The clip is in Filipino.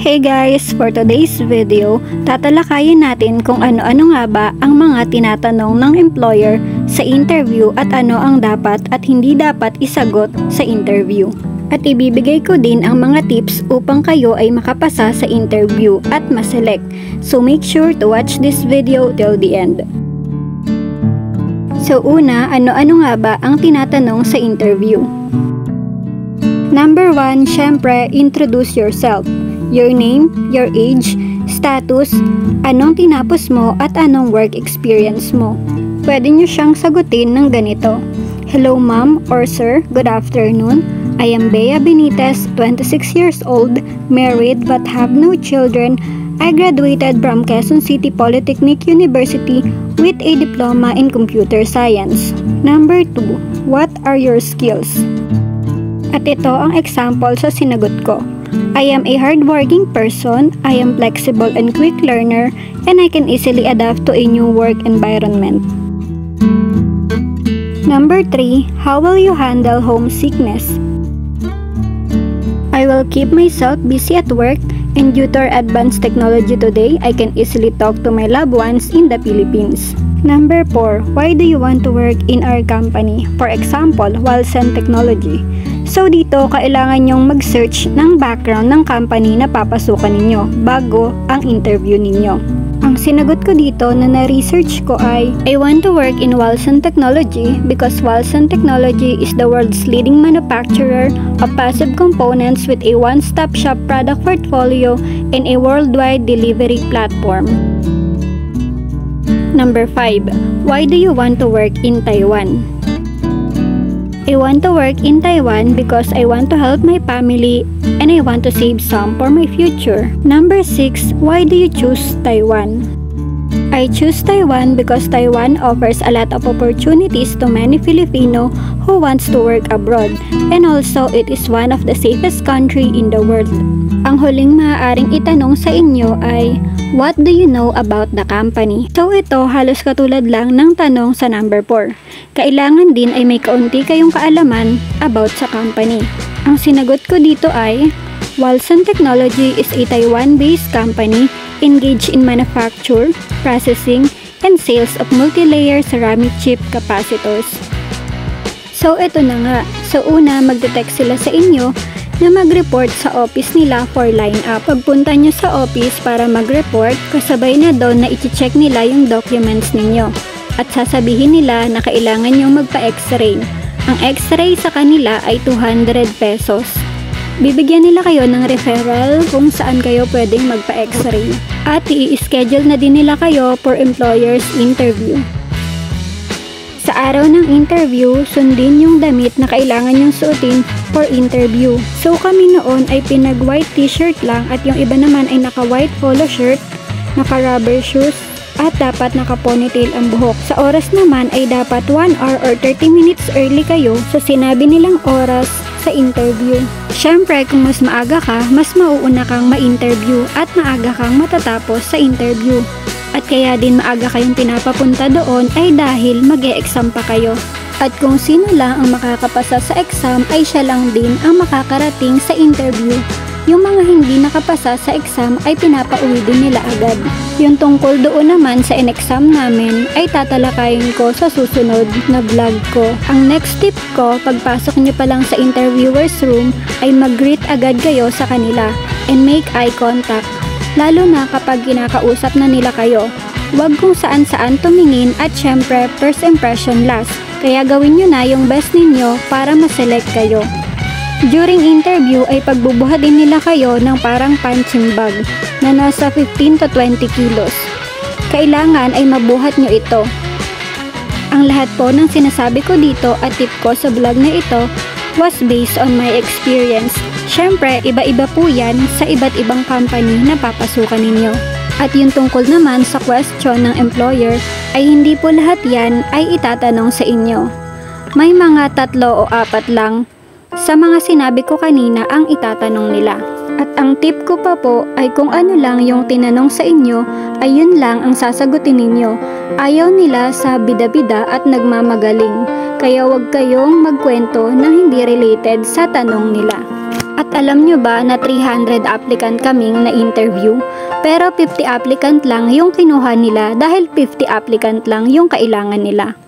Hey guys! For today's video, tatalakayin natin kung ano-ano nga ba ang mga tinatanong ng employer sa interview at ano ang dapat at hindi dapat isagot sa interview. At ibibigay ko din ang mga tips upang kayo ay makapasa sa interview at maselect. So make sure to watch this video till the end. So una, ano-ano nga ba ang tinatanong sa interview? Number 1, syempre, introduce yourself. Your name, your age, status, anong tinapos mo at anong work experience mo. Pwede nyo siyang sagutin ng ganito. Hello ma'am or sir, good afternoon. I am Bea Benitez, 26 years old, married but have no children. I graduated from Quezon City Polytechnic University with a diploma in computer science. Number 2, what are your skills? At ito ang example sa sinagot ko. I am a hardworking person, I am flexible and quick learner, and I can easily adapt to a new work environment. Number 3, how will you handle homesickness? I will keep myself busy at work, and due to our advanced technology today, I can easily talk to my loved ones in the Philippines. Number 4, why do you want to work in our company? For example, Walsen Technology. So dito, kailangan nyong mag-search ng background ng company na papasukan ninyo bago ang interview ninyo. Ang sinagot ko dito na na-research ko ay, I want to work in Walsen Technology because Walsen Technology is the world's leading manufacturer of passive components with a one-stop shop product portfolio and a worldwide delivery platform. Number 5, why do you want to work in Taiwan? I want to work in Taiwan because I want to help my family and I want to save some for my future. Number 6, why do you choose Taiwan? I choose Taiwan because Taiwan offers a lot of opportunities to many Filipino who wants to work abroad, and also it is one of the safest country in the world. Ang huling maaaring itanong sa inyo ay, what do you know about the company? So ito halos katulad lang ng tanong sa number 4. Kailangan din ay may kaunti kayong kaalaman about sa company. Ang sinagot ko dito ay, Walsen Technology is a Taiwan-based company engaged in manufacture, processing, and sales of multi-layer ceramic chip capacitors. So ito na nga. So una, magte-text sila sa inyo na mag-report sa office nila for line-up. Pagpunta nyo sa office para mag-report, kasabay na doon na i-check nila yung documents ninyo. At sasabihin nila na kailangan nyo magpa-x-ray. Ang x-ray sa kanila ay 200 pesos. Bibigyan nila kayo ng referral kung saan kayo pwedeng magpa-x-ray. At i-schedule na din nila kayo for employer's interview. Sa araw ng interview, sundin yung damit na kailangan yung suotin for interview. So kami noon ay pinag-white t-shirt lang at yung iba naman ay naka-white polo shirt, naka-rubber shoes, at dapat naka-ponytail ang buhok. Sa oras naman ay dapat 1 hour or 30 minutes early kayo sa sinabi nilang oras sa interview. Syempre, kung mas maaga ka, mas mauuna kang ma-interview at maaga kang matatapos sa interview. At kaya din maaga kayong pinapapunta doon ay dahil mag-e-exam pa kayo. At kung sino lang ang makakapasa sa exam ay siya lang din ang makakarating sa interview. Yung mga hindi nakapasa sa exam ay pinapauwi din nila agad. Yung tungkol doon naman sa in-exam namin ay tatalakayin ko sa susunod na vlog ko. Ang next tip ko, pagpasok nyo pa lang sa interviewer's room ay mag-greet agad kayo sa kanila and make eye contact. Lalo na kapag kinakausap na nila kayo. Huwag kung saan-saan tumingin at syempre first impression last. Kaya gawin nyo na yung best ninyo para ma-select kayo. During interview ay pagbubuhatin nila kayo ng parang punching bag na nasa 15 to 20 kilos. Kailangan ay mabuhat nyo ito. Ang lahat po ng sinasabi ko dito at tip ko sa vlog na ito was based on my experience. Syempre, iba-iba po yan sa iba't ibang company na papasukan ninyo. At yung tungkol naman sa question ng employer ay hindi po lahat yan ay itatanong sa inyo. May mga 3 o 4 lang sa mga sinabi ko kanina ang itatanong nila. At ang tip ko pa po ay kung ano lang yung tinanong sa inyo ay yun lang ang sasagutin ninyo. Ayaw nila sa bida-bida at nagmamagaling. Kaya wag kayong magkwento na hindi related sa tanong nila. At alam nyo ba na 300 applicant kaming na-interview? Pero 50 applicant lang yung kinuha nila dahil 50 applicant lang yung kailangan nila.